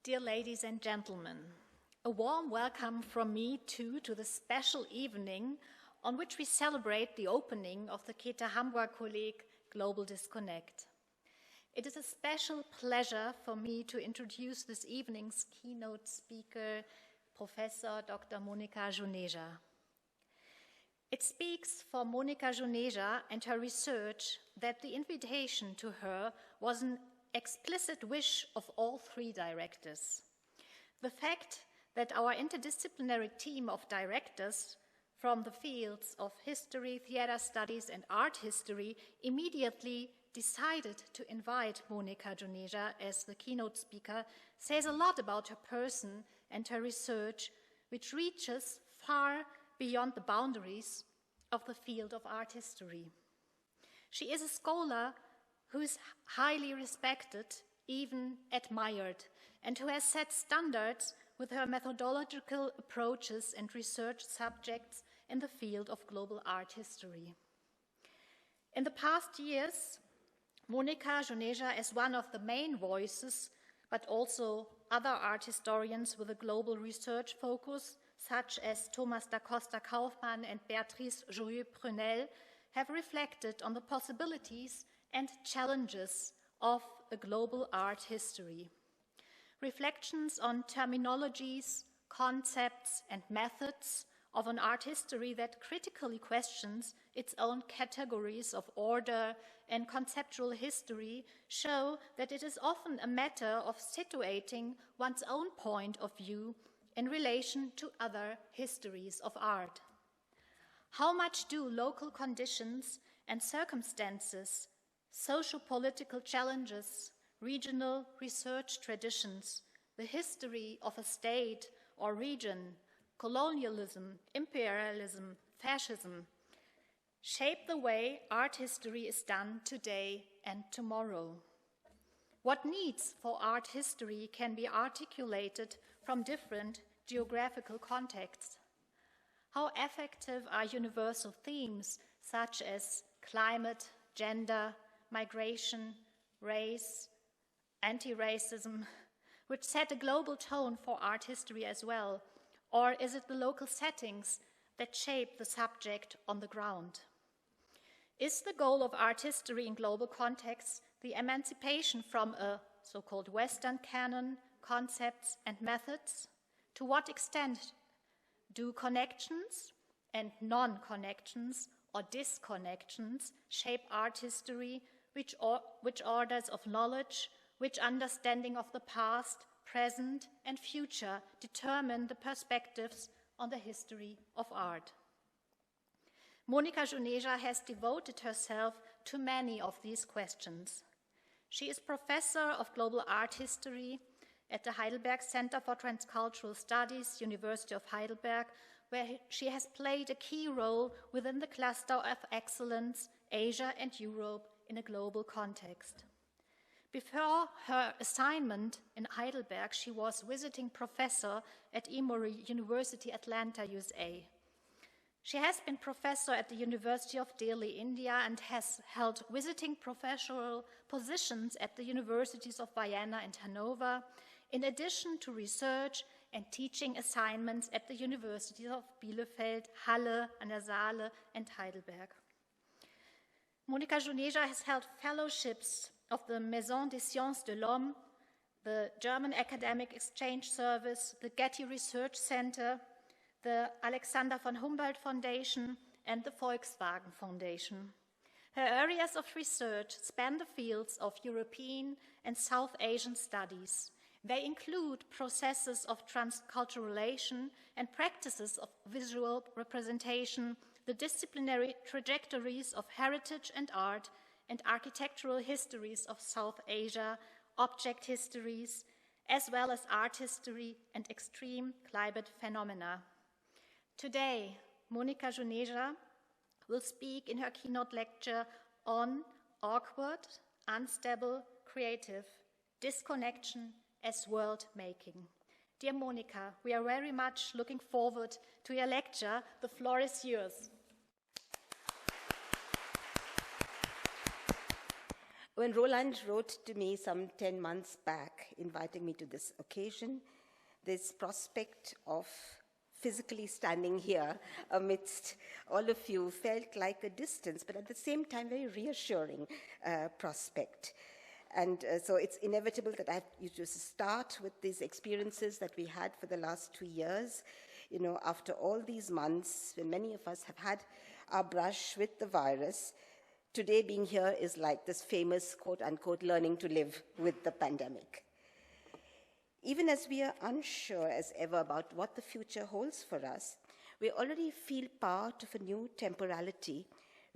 Dear ladies and gentlemen, a warm welcome from me too to the special evening on which we celebrate the opening of the Käte Hamburger Research Global Disconnect. It is a special pleasure for me to introduce this evening's keynote speaker, Professor Dr. Monika Juneja. It speaks for Monika Juneja and her research that the invitation to her was an explicit wish of all three directors. The fact that our interdisciplinary team of directors from the fields of history, theater studies, and art history immediately decided to invite Monika Juneja as the keynote speaker says a lot about her person and her research, which reaches far beyond the boundaries of the field of art history. She is a scholar who is highly respected, even admired, and who has set standards with her methodological approaches and research subjects in the field of global art history. In the past years, Monika Juneja is one of the main voices, but also other art historians with a global research focus, such as Thomas da Costa Kaufmann and Beatrice Jouyeux-Prunel, have reflected on the possibilities and challenges of a global art history. Reflections on terminologies, concepts, and methods of an art history that critically questions its own categories of order and conceptual history show that it is often a matter of situating one's own point of view in relation to other histories of art. How much do local conditions and circumstances, socio-political challenges, regional research traditions, the history of a state or region, colonialism, imperialism, fascism, shape the way art history is done today and tomorrow? What needs for art history can be articulated from different geographical contexts? How effective are universal themes such as climate, gender, migration, race, anti-racism, which set a global tone for art history as well? Or is it the local settings that shape the subject on the ground? Is the goal of art history in global contexts the emancipation from a so-called Western canon, concepts, and methods? To what extent do connections and non-connections or disconnections shape art history? Which orders of knowledge, which understanding of the past, present, and future determine the perspectives on the history of art? Monika Juneja has devoted herself to many of these questions. She is professor of global art history at the Heidelberg Center for Transcultural Studies, University of Heidelberg, where she has played a key role within the cluster of excellence, Asia and Europe, in a global context. Before her assignment in Heidelberg, she was visiting professor at Emory University, Atlanta, USA. She has been professor at the University of Delhi, India, and has held visiting professional positions at the universities of Vienna and Hanover, in addition to research and teaching assignments at the universities of Bielefeld, Halle, an der Saale, and Heidelberg. Monika Juneja has held fellowships of the Maison des Sciences de l'Homme, the German Academic Exchange Service, the Getty Research Centre, the Alexander von Humboldt Foundation, and the Volkswagen Foundation. Her areas of research span the fields of European and South Asian studies. They include processes of transculturalization and practices of visual representation, the disciplinary trajectories of heritage and art, and architectural histories of South Asia, object histories, as well as art history and extreme climate phenomena. Today, Monika Juneja will speak in her keynote lecture on awkward, unstable, creative, disconnection as world making. Dear Monika, we are very much looking forward to your lecture. The floor is yours. When Roland wrote to me some 10 months back, inviting me to this occasion, this prospect of physically standing here amidst all of you felt like a distance, but at the same time, very reassuring prospect. And so it's inevitable that I have to start with these experiences that we had for the last 2 years. You know, after all these months, when many of us have had our brush with the virus, today being here is like this famous quote-unquote learning to live with the pandemic. Even as we are unsure as ever about what the future holds for us, we already feel part of a new temporality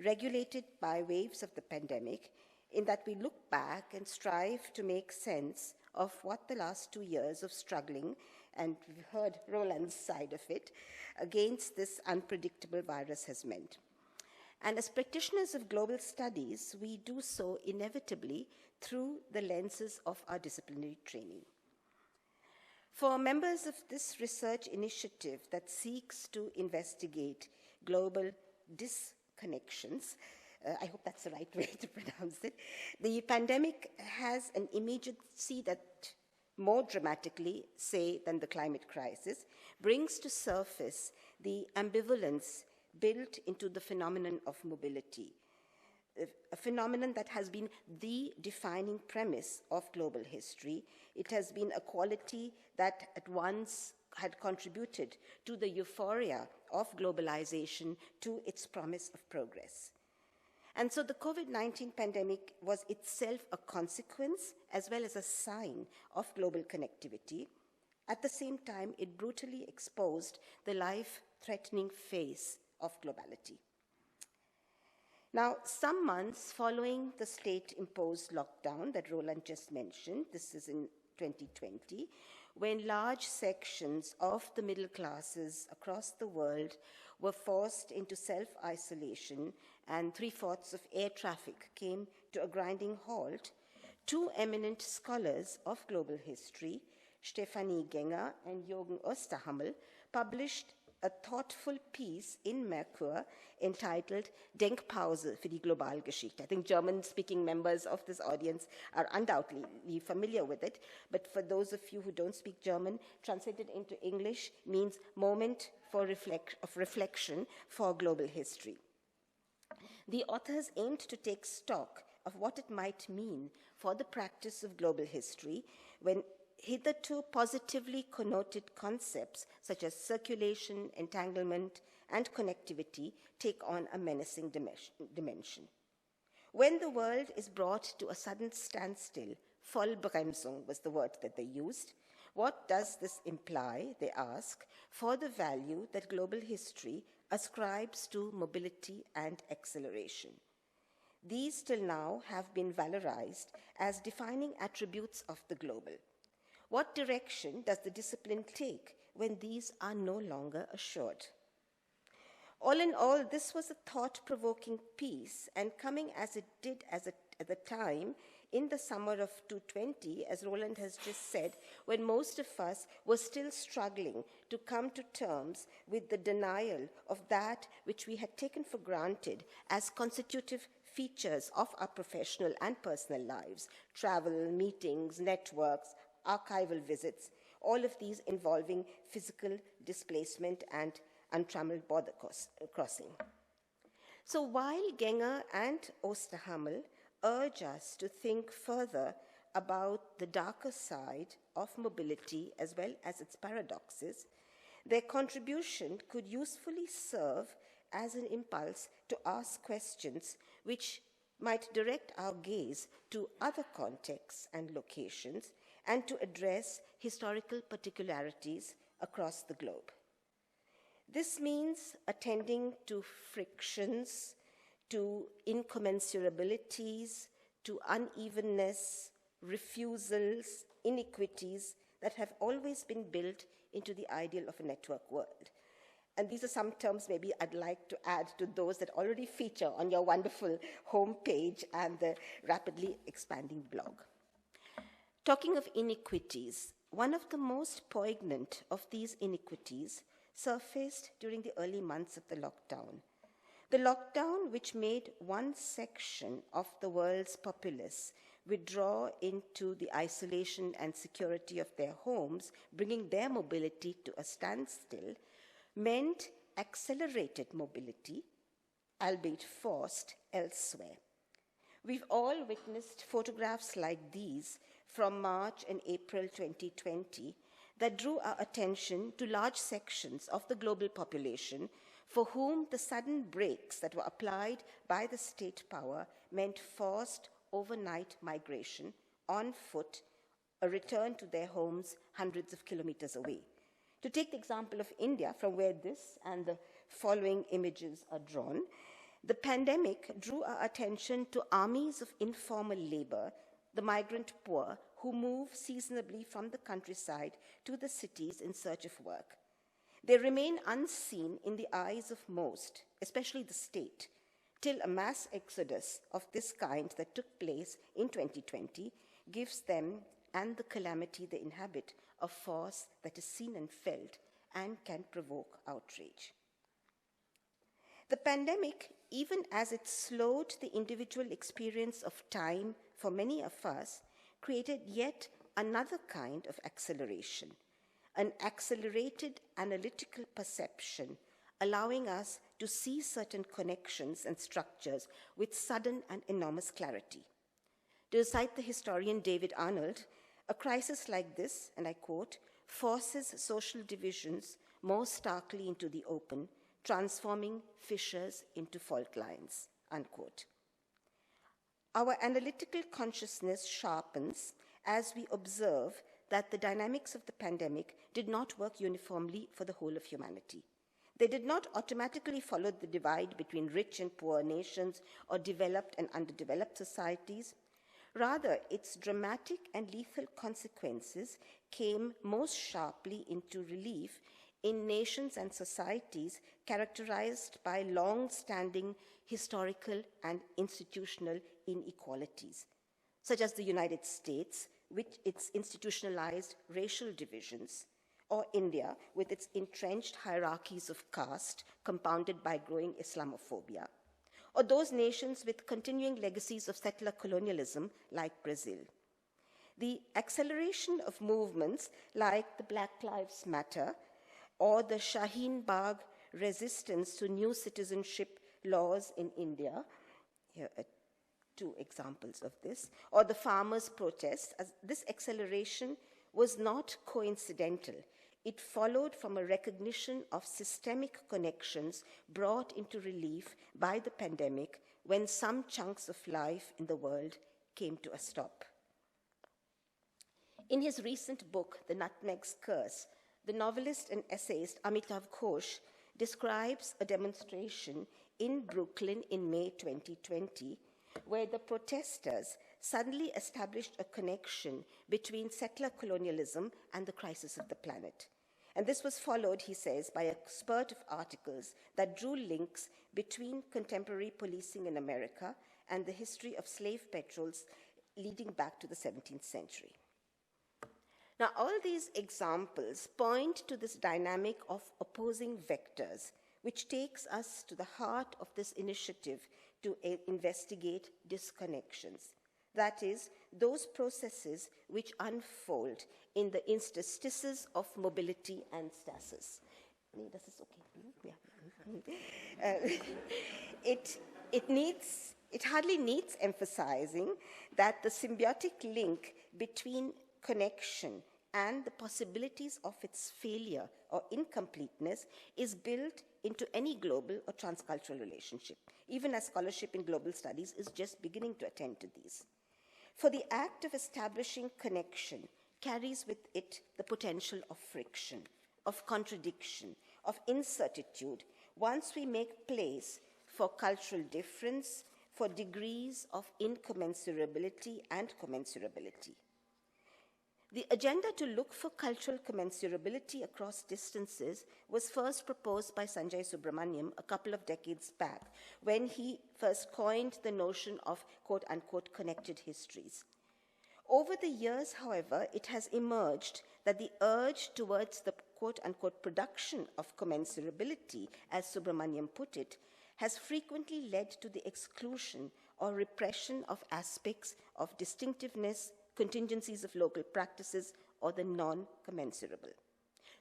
regulated by waves of the pandemic, in that we look back and strive to make sense of what the last 2 years of struggling, and we've heard Roland's side of it, against this unpredictable virus has meant. And as practitioners of global studies, we do so inevitably through the lenses of our disciplinary training. For members of this research initiative that seeks to investigate global disconnections, I hope that's the right way to pronounce it, the pandemic has an immediacy that more dramatically, say, than the climate crisis, brings to surface the ambivalence built into the phenomenon of mobility, a phenomenon that has been the defining premise of global history. It has been a quality that at once had contributed to the euphoria of globalization, to its promise of progress. And so the COVID-19 pandemic was itself a consequence as well as a sign of global connectivity. At the same time, it brutally exposed the life-threatening face of globality. Now, some months following the state-imposed lockdown that Roland just mentioned, this is in 2020, when large sections of the middle classes across the world were forced into self-isolation and 3/4 of air traffic came to a grinding halt, two eminent scholars of global history, Stefanie Genger and Jürgen Osterhammel, published a thoughtful piece in Merkur entitled Denkpause für die Globalgeschichte. I think German-speaking members of this audience are undoubtedly familiar with it, but for those of you who don't speak German, translated into English means moment of reflection for global history. The authors aimed to take stock of what it might mean for the practice of global history when hitherto positively connoted concepts such as circulation, entanglement, and connectivity take on a menacing dimension. When the world is brought to a sudden standstill, Vollbremsung was the word that they used, what does this imply, they ask, for the value that global history ascribes to mobility and acceleration? These till now have been valorized as defining attributes of the global. What direction does the discipline take when these are no longer assured? All in all, this was a thought-provoking piece, and coming as it did at the time in the summer of 2020, as Roland has just said, when most of us were still struggling to come to terms with the denial of that which we had taken for granted as constitutive features of our professional and personal lives: travel, meetings, networks, archival visits, all of these involving physical displacement and untrammeled border crossing. So while Genger and Osterhammel urge us to think further about the darker side of mobility as well as its paradoxes, their contribution could usefully serve as an impulse to ask questions which might direct our gaze to other contexts and locations, and to address historical particularities across the globe. This means attending to frictions, to incommensurabilities, to unevenness, refusals, inequities that have always been built into the ideal of a network world. And these are some terms maybe I'd like to add to those that already feature on your wonderful homepage and the rapidly expanding blog. Talking of inequities, one of the most poignant of these inequities surfaced during the early months of the lockdown, The lockdown, which made one section of the world's populace withdraw into the isolation and security of their homes, bringing their mobility to a standstill, meant accelerated mobility, albeit forced, elsewhere. We've all witnessed photographs like these from March and April 2020 that drew our attention to large sections of the global population for whom the sudden brakes that were applied by the state power meant forced overnight migration on foot, a return to their homes hundreds of kilometers away. To take the example of India, from where this and the following images are drawn, the pandemic drew our attention to armies of informal labor, the migrant poor, who move seasonably from the countryside to the cities in search of work. They remain unseen in the eyes of most, especially the state, till a mass exodus of this kind that took place in 2020 gives them and the calamity they inhabit a force that is seen and felt and can provoke outrage. The pandemic, even as it slowed the individual experience of time for many of us, created yet another kind of acceleration, an accelerated analytical perception, allowing us to see certain connections and structures with sudden and enormous clarity. To cite the historian David Arnold, a crisis like this, and I quote, forces social divisions more starkly into the open, transforming fissures into fault lines, unquote. Our analytical consciousness sharpens as we observe that the dynamics of the pandemic did not work uniformly for the whole of humanity. They did not automatically follow the divide between rich and poor nations or developed and underdeveloped societies. Rather, its dramatic and lethal consequences came most sharply into relief in nations and societies characterized by long-standing historical and institutional inequalities, such as the United States, with its institutionalized racial divisions, or India, with its entrenched hierarchies of caste compounded by growing Islamophobia, or those nations with continuing legacies of settler colonialism like Brazil. The acceleration of movements like the Black Lives Matter or the Shaheen Bagh resistance to new citizenship laws in India, here are two examples of this, or the farmers' protests, as this acceleration was not coincidental. It followed from a recognition of systemic connections brought into relief by the pandemic when some chunks of life in the world came to a stop. In his recent book, The Nutmeg's Curse, the novelist and essayist Amitav Ghosh describes a demonstration in Brooklyn in May 2020, where the protesters suddenly established a connection between settler colonialism and the crisis of the planet. And this was followed, he says, by a spurt of articles that drew links between contemporary policing in America and the history of slave patrols leading back to the 17th century. Now, all these examples point to this dynamic of opposing vectors, which takes us to the heart of this initiative to investigate disconnections. That is, those processes which unfold in the interstices of mobility and stasis. It hardly needs emphasizing that the symbiotic link between connection and the possibilities of its failure or incompleteness is built into any global or transcultural relationship, even as scholarship in global studies is just beginning to attend to these. For the act of establishing connection carries with it the potential of friction, of contradiction, of incertitude, once we make place for cultural difference, for degrees of incommensurability and commensurability. The agenda to look for cultural commensurability across distances was first proposed by Sanjay Subramaniam a couple of decades back, when he first coined the notion of quote-unquote connected histories. Over the years, however, it has emerged that the urge towards the quote-unquote production of commensurability, as Subramaniam put it, has frequently led to the exclusion or repression of aspects of distinctiveness, contingencies of local practices, or the non-commensurable.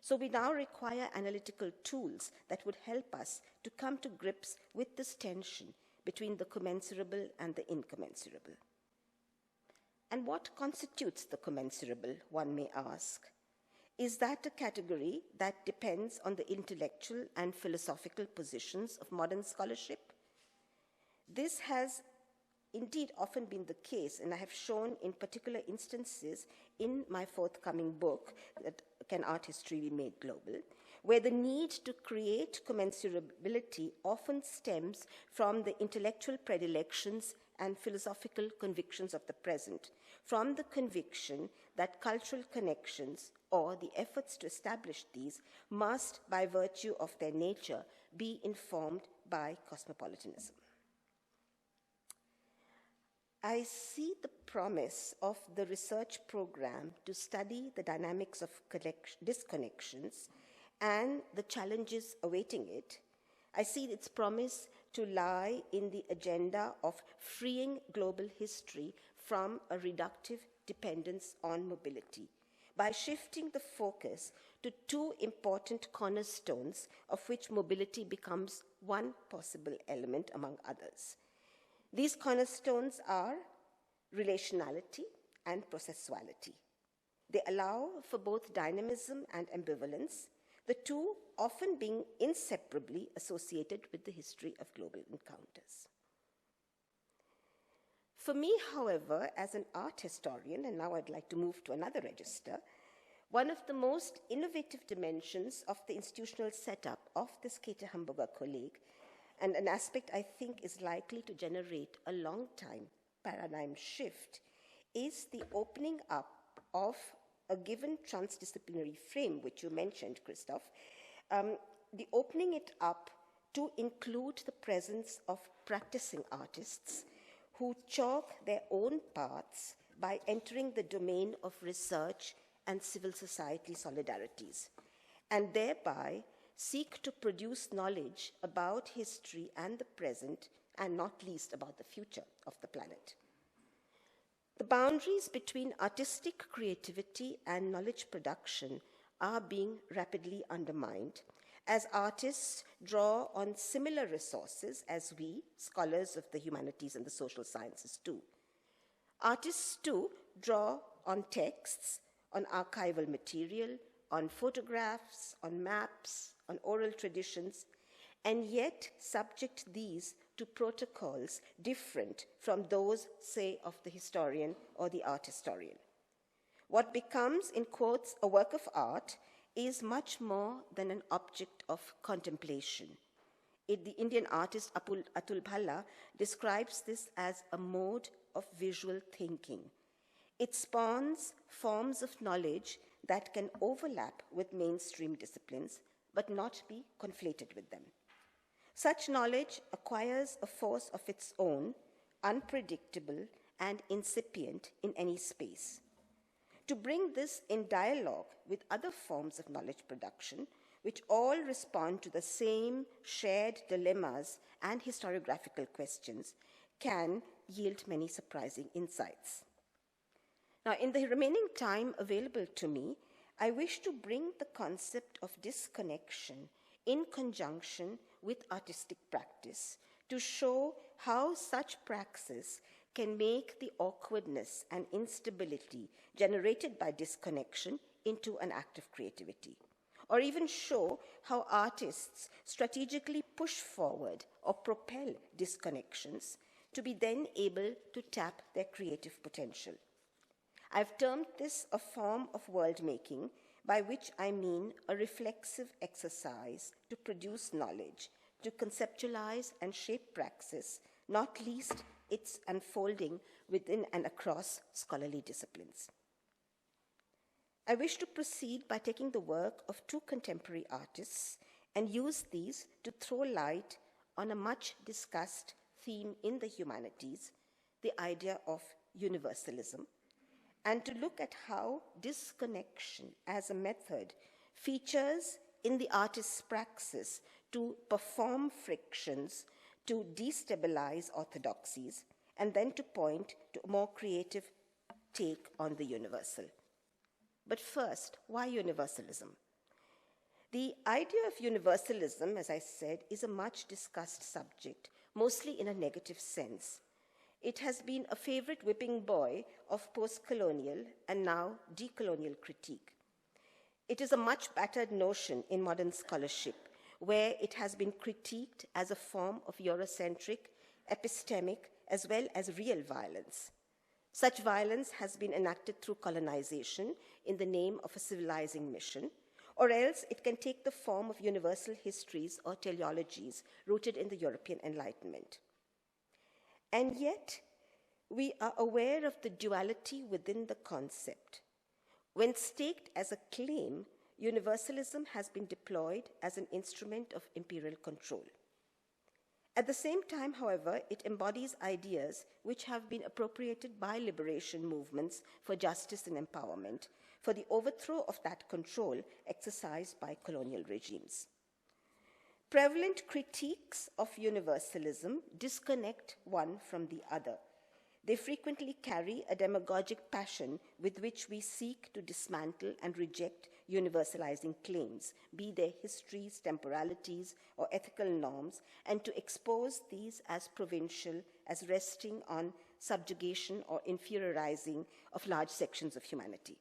So we now require analytical tools that would help us to come to grips with this tension between the commensurable and the incommensurable. And what constitutes the commensurable, one may ask? Is that a category that depends on the intellectual and philosophical positions of modern scholarship? This has indeed often been the case, and I have shown in particular instances in my forthcoming book, that Can Art History Be Made Global, where the need to create commensurability often stems from the intellectual predilections and philosophical convictions of the present, from the conviction that cultural connections or the efforts to establish these must, by virtue of their nature, be informed by cosmopolitanism. I see the promise of the research program to study the dynamics of disconnections and the challenges awaiting it. I see its promise to lie in the agenda of freeing global history from a reductive dependence on mobility by shifting the focus to two important cornerstones of which mobility becomes one possible element among others. These cornerstones are relationality and processuality. They allow for both dynamism and ambivalence, the two often being inseparably associated with the history of global encounters. For me, however, as an art historian, and now I'd like to move to another register, one of the most innovative dimensions of the institutional setup of this Käte Hamburger Kolleg, and an aspect I think is likely to generate a long-time paradigm shift, is the opening up of a given transdisciplinary frame, which you mentioned, Christoph, the opening it up to include the presence of practicing artists who chalk their own paths by entering the domain of research and civil society solidarities, and thereby seek to produce knowledge about history and the present, and not least about the future of the planet. The boundaries between artistic creativity and knowledge production are being rapidly undermined as artists draw on similar resources as we, scholars of the humanities and the social sciences, do. Artists, too, draw on texts, on archival material, on photographs, on maps, on oral traditions, and yet subject these to protocols different from those, say, of the historian or the art historian. What becomes, in quotes, a work of art is much more than an object of contemplation. The Indian artist Atul Bhalla describes this as a mode of visual thinking. It spawns forms of knowledge that can overlap with mainstream disciplines, but not be conflated with them. Such knowledge acquires a force of its own, unpredictable and incipient in any space. To bring this in dialogue with other forms of knowledge production, which all respond to the same shared dilemmas and historiographical questions, can yield many surprising insights. Now, in the remaining time available to me, I wish to bring the concept of disconnection in conjunction with artistic practice to show how such praxis can make the awkwardness and instability generated by disconnection into an act of creativity, or even show how artists strategically push forward or propel disconnections to be then able to tap their creative potential. I've termed this a form of world-making, by which I mean a reflexive exercise to produce knowledge, to conceptualize and shape praxis, not least its unfolding within and across scholarly disciplines. I wish to proceed by taking the work of two contemporary artists and use these to throw light on a much discussed theme in the humanities, the idea of universalism, and to look at how disconnection as a method features in the artist's praxis to perform frictions to destabilize orthodoxies, and then to point to a more creative take on the universal. But first, why universalism? The idea of universalism, as I said, is a much discussed subject, mostly in a negative sense. It has been a favorite whipping boy of post-colonial and now decolonial critique. It is a much battered notion in modern scholarship, where it has been critiqued as a form of Eurocentric, epistemic, as well as real violence. Such violence has been enacted through colonization in the name of a civilizing mission, or else it can take the form of universal histories or teleologies rooted in the European Enlightenment. And yet, we are aware of the duality within the concept. When staked as a claim, universalism has been deployed as an instrument of imperial control. At the same time, however, it embodies ideas which have been appropriated by liberation movements for justice and empowerment, for the overthrow of that control exercised by colonial regimes. Prevalent critiques of universalism disconnect one from the other. They frequently carry a demagogic passion with which we seek to dismantle and reject universalizing claims, be they histories, temporalities, or ethical norms, and to expose these as provincial, as resting on subjugation or inferiorizing of large sections of humanity.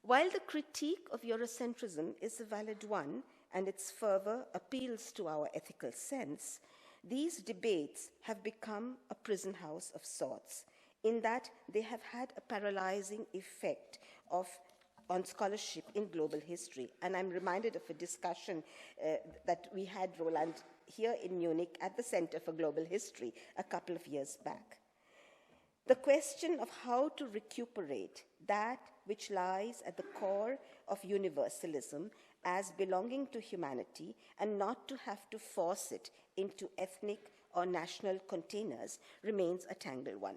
While the critique of Eurocentrism is a valid one, and its fervor appeals to our ethical sense, these debates have become a prison house of sorts, in that they have had a paralyzing effect on scholarship in global history. And I'm reminded of a discussion that we had, Roland, here in Munich at the Center for Global History a couple of years back. The question of how to recuperate that which lies at the core of universalism as belonging to humanity and not to have to force it into ethnic or national containers remains a tangled one.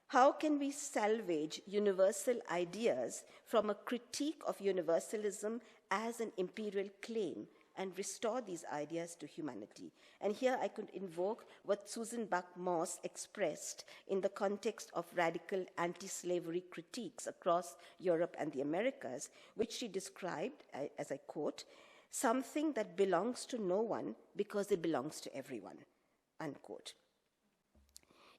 How can we salvage universal ideas from a critique of universalism as an imperial claim and restore these ideas to humanity? And here I could invoke what Susan Buck-Morss expressed in the context of radical anti-slavery critiques across Europe and the Americas, which she described, as I quote, something that belongs to no one because it belongs to everyone, unquote.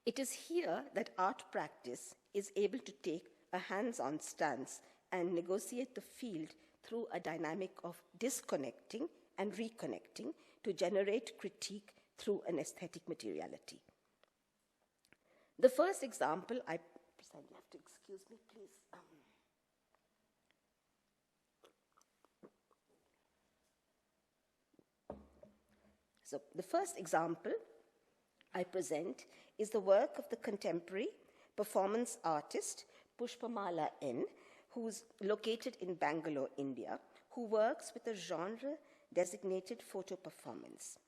It is here that art practice is able to take a hands-on stance and negotiate the field through a dynamic of disconnecting and reconnecting to generate critique through an aesthetic materiality. The first example, you have to excuse me, please. So the first example I present is the work of the contemporary performance artist Pushpamala N, who's located in Bangalore, India, who works with a genre-designated photo performance.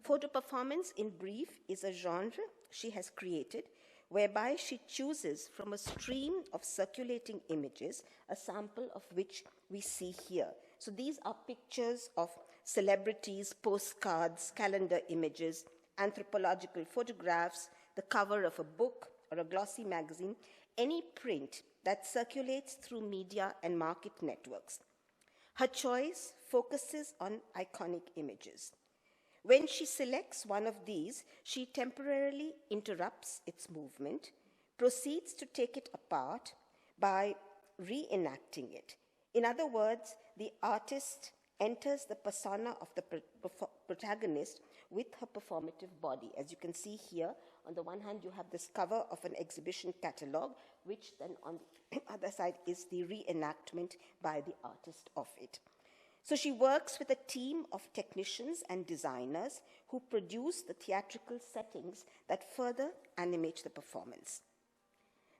Photo performance, in brief, is a genre she has created whereby she chooses from a stream of circulating images, a sample of which we see here. So these are pictures of celebrities, postcards, calendar images, anthropological photographs, the cover of a book or a glossy magazine, any print that circulates through media and market networks. Her choice focuses on iconic images. When she selects one of these, she temporarily interrupts its movement, proceeds to take it apart by reenacting it. In other words, the artist enters the persona of the protagonist with her performative body. As you can see here, on the one hand, you have this cover of an exhibition catalogue, which then on the other side is the reenactment by the artist of it. So she works with a team of technicians and designers who produce the theatrical settings that further animate the performance.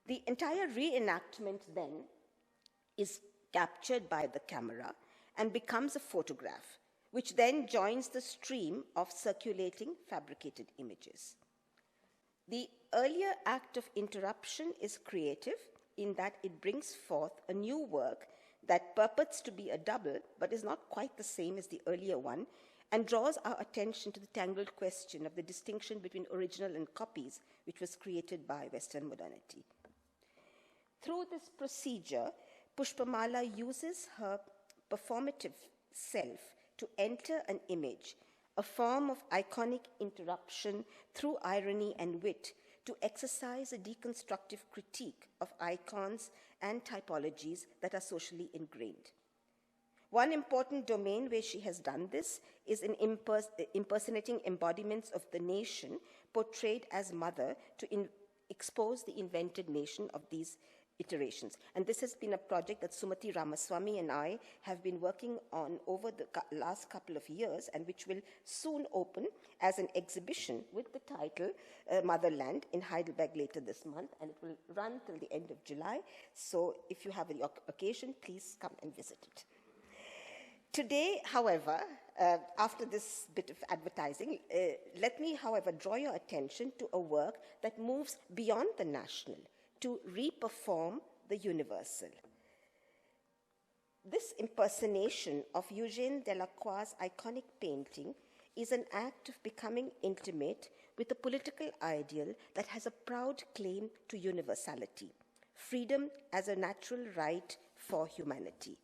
The entire reenactment then is captured by the camera and becomes a photograph, which then joins the stream of circulating fabricated images. The earlier act of interruption is creative in that it brings forth a new work that purports to be a double, but is not quite the same as the earlier one, and draws our attention to the tangled question of the distinction between original and copies, which was created by Western modernity. Through this procedure, Pushpamala uses her performative self to enter an image, a form of iconic interruption through irony and wit, to exercise a deconstructive critique of icons and typologies that are socially ingrained. One important domain where she has done this is in impersonating embodiments of the nation portrayed as mother to expose the invented nation of these iterations. And this has been a project that Sumati Ramaswamy and I have been working on over the last couple of years, and which will soon open as an exhibition with the title Motherland in Heidelberg later this month, and it will run till the end of July. So if you have the occasion, please come and visit it. Today, however, after this bit of advertising, let me, however, draw your attention to a work that moves beyond the national to reperform the universal. This impersonation of Eugène Delacroix's iconic painting is an act of becoming intimate with a political ideal that has a proud claim to universality, freedom as a natural right for humanity.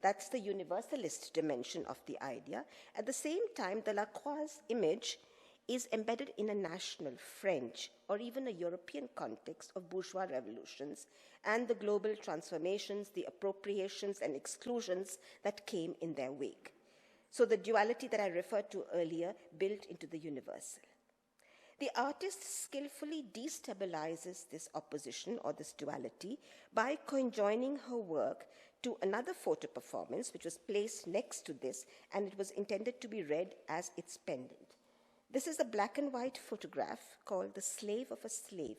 That's the universalist dimension of the idea. At the same time, Delacroix's image is embedded in a national, French, or even a European context of bourgeois revolutions and the global transformations, the appropriations and exclusions that came in their wake. So the duality that I referred to earlier built into the universal. The artist skillfully destabilizes this opposition or this duality by conjoining her work to another photo performance, which was placed next to this, and it was intended to be read as its pendant. This is a black and white photograph called The Slave of a Slave.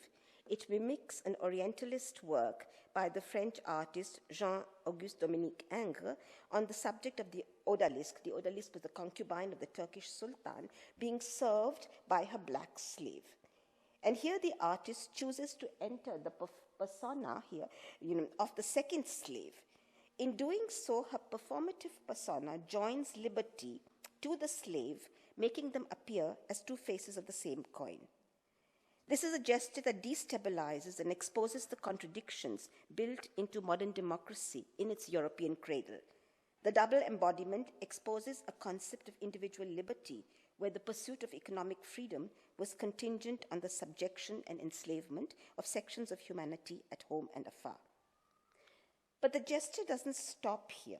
It mimics an Orientalist work by the French artist Jean-Auguste Dominique Ingres on the subject of the odalisque. The odalisque was the concubine of the Turkish Sultan being served by her black slave. And here the artist chooses to enter the persona here, of the second slave. In doing so, her performative persona joins liberty to the slave, making them appear as two faces of the same coin. This is a gesture that destabilizes and exposes the contradictions built into modern democracy in its European cradle. The double embodiment exposes a concept of individual liberty, where the pursuit of economic freedom was contingent on the subjection and enslavement of sections of humanity at home and afar. But the gesture doesn't stop here.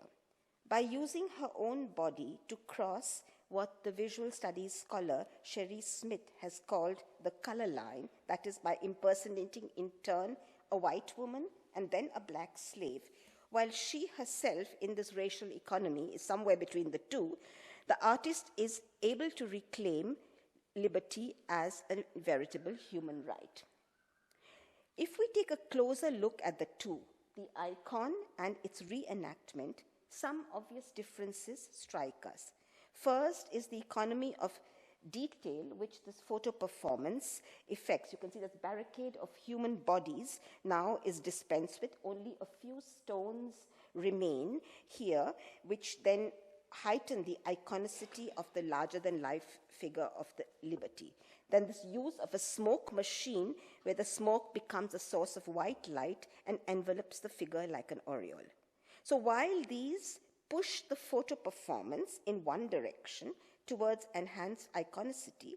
By using her own body to cross what the visual studies scholar Sherry Smith has called the color line, that is, by impersonating in turn a white woman and then a black slave, while she herself in this racial economy is somewhere between the two, the artist is able to reclaim liberty as a veritable human right. If we take a closer look at the two, the icon and its reenactment, some obvious differences strike us. First is the economy of detail which this photo performance effects. You can see that barricade of human bodies now is dispensed with. Only a few stones remain here, which then heighten the iconicity of the larger-than-life figure of the liberty. Then this use of a smoke machine where the smoke becomes a source of white light and envelops the figure like an aureole. So while these push the photo performance in one direction towards enhanced iconicity,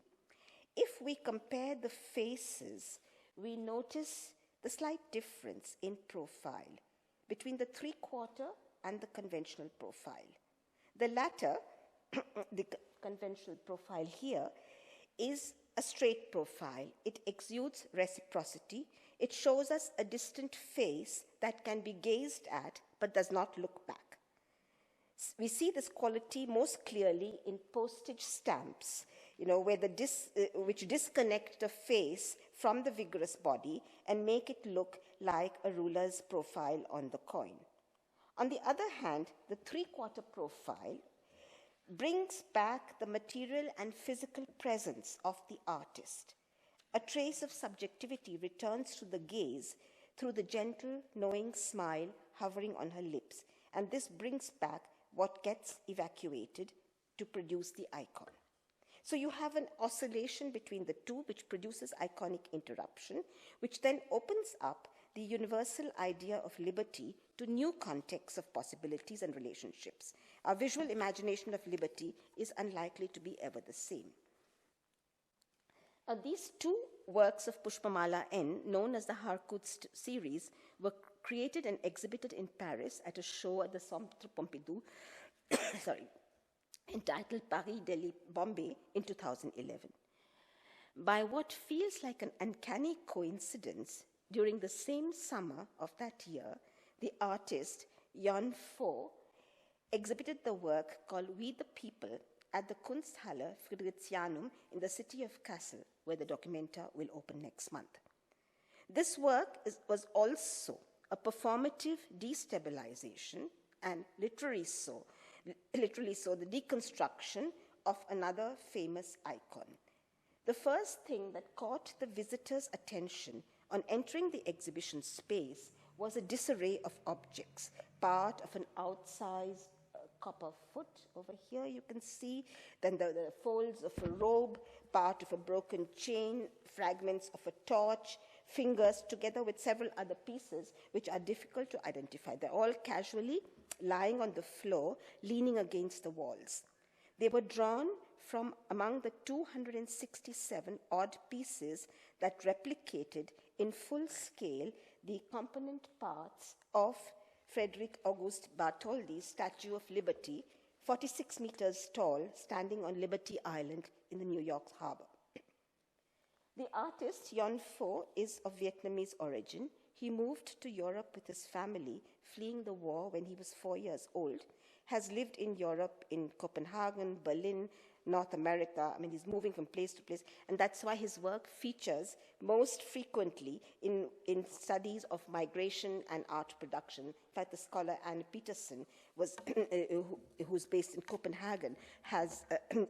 if we compare the faces, we notice the slight difference in profile between the three-quarter and the conventional profile. The latter, the conventional profile here, is a straight profile. It exudes reciprocity. It shows us a distant face that can be gazed at but does not look back. We see this quality most clearly in postage stamps, where which disconnect the face from the vigorous body and make it look like a ruler's profile on the coin. On the other hand, the three-quarter profile brings back the material and physical presence of the artist. A trace of subjectivity returns to the gaze through the gentle, knowing smile hovering on her lips, and this brings back what gets evacuated, to produce the icon. So you have an oscillation between the two, which produces iconic interruption, which then opens up the universal idea of liberty to new contexts of possibilities and relationships. Our visual imagination of liberty is unlikely to be ever the same. These two works of Pushpamala N, known as the Harkutst series, were created and exhibited in Paris at a show at the Centre Pompidou, entitled Paris, Delhi, Bombay in 2011. By what feels like an uncanny coincidence, during the same summer of that year, the artist Jan Fo exhibited the work called We the People at the Kunsthalle Fridericianum in the city of Kassel, where the Documenta will open next month. This work was also a performative destabilization and literally so, the deconstruction of another famous icon. The first thing that caught the visitors' attention on entering the exhibition space was a disarray of objects, part of an outsized copper foot over here you can see, then the folds of a robe, part of a broken chain, fragments of a torch, fingers, together with several other pieces which are difficult to identify. They're all casually lying on the floor, leaning against the walls. They were drawn from among the 267 odd pieces that replicated in full scale the component parts of Frederick August Bartholdi's Statue of Liberty, 46 meters tall, standing on Liberty Island in the New York harbor. The artist, Jan Pho, is of Vietnamese origin. He moved to Europe with his family, fleeing the war when he was 4 years old, has lived in Europe, in Copenhagen, Berlin, North America. I mean, he's moving from place to place, and that's why his work features most frequently in studies of migration and art production. In fact, the scholar Anne Peterson, who's based in Copenhagen, has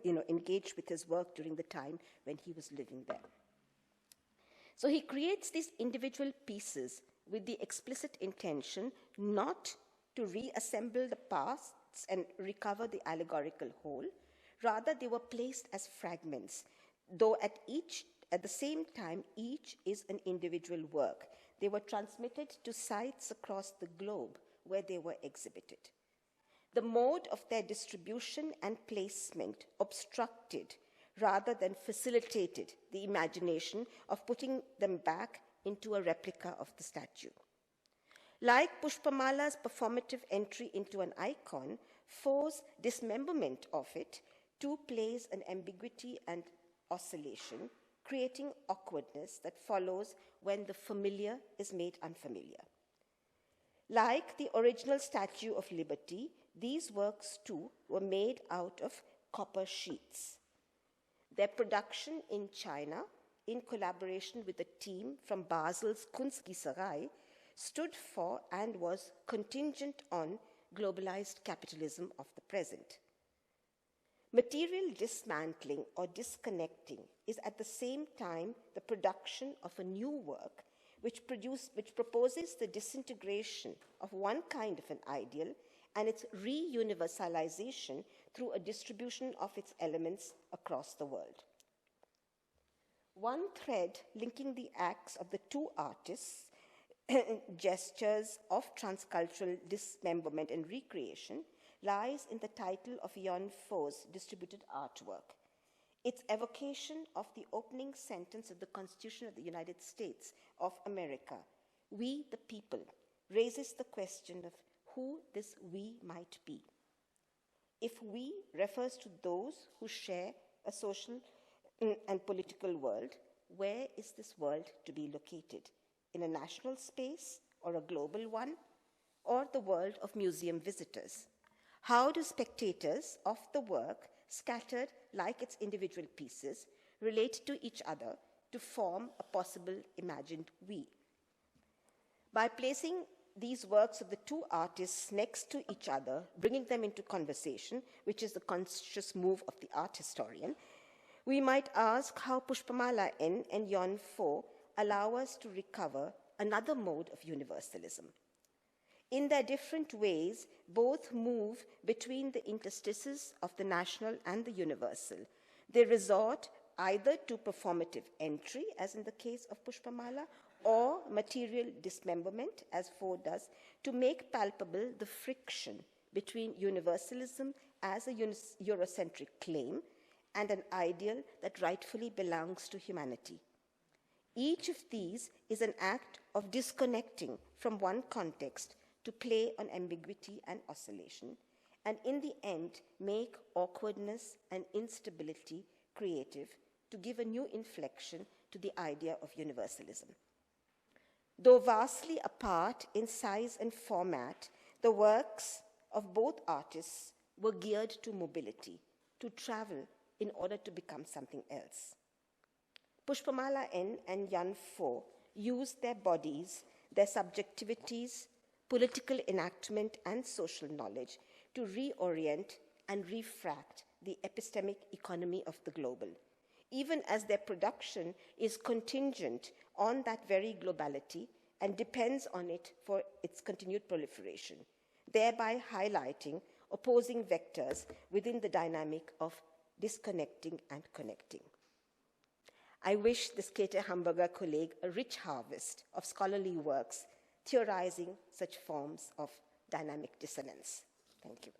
engaged with his work during the time when he was living there. So he creates these individual pieces with the explicit intention not to reassemble the parts and recover the allegorical whole. Rather, they were placed as fragments, though at the same time, each is an individual work. They were transmitted to sites across the globe where they were exhibited. The mode of their distribution and placement obstructed rather than facilitated the imagination of putting them back into a replica of the statue. Like Pushpamala's performative entry into an icon, Pho's dismemberment of it too plays an ambiguity and oscillation, creating awkwardness that follows when the familiar is made unfamiliar. Like the original Statue of Liberty, these works too were made out of copper sheets. Their production in China, in collaboration with a team from Basel's Kunstgießerei, stood for and was contingent on globalized capitalism of the present. Material dismantling or disconnecting is at the same time the production of a new work which proposes the disintegration of one kind of an ideal and its re-universalization through a distribution of its elements across the world. One thread linking the acts of the two artists, gestures of transcultural dismemberment and recreation, lies in the title of Jan Pho's distributed artwork. Its evocation of the opening sentence of the Constitution of the United States of America, "We the people," raises the question of who this we might be. If we refers to those who share a social and political world, where is this world to be located? In a national space or a global one, or the world of museum visitors? How do spectators of the work, scattered like its individual pieces, relate to each other to form a possible imagined we? By placing these works of the two artists next to each other, bringing them into conversation, which is the conscious move of the art historian, we might ask how Pushpamala N and Jan Pho allow us to recover another mode of universalism. In their different ways, both move between the interstices of the national and the universal. They resort either to performative entry, as in the case of Pushpamala, or material dismemberment, as Ford does, to make palpable the friction between universalism as a Eurocentric claim and an ideal that rightfully belongs to humanity. Each of these is an act of disconnecting from one context to play on ambiguity and oscillation, and in the end make awkwardness and instability creative to give a new inflection to the idea of universalism. Though vastly apart in size and format, the works of both artists were geared to mobility, to travel in order to become something else. Pushpamala N and Jan Fo used their bodies, their subjectivities, political enactment, and social knowledge to reorient and refract the epistemic economy of the global, even as their production is contingent on that very globality and depends on it for its continued proliferation, thereby highlighting opposing vectors within the dynamic of disconnecting and connecting. I wish this Käte Hamburger colleague a rich harvest of scholarly works theorizing such forms of dynamic dissonance. Thank you.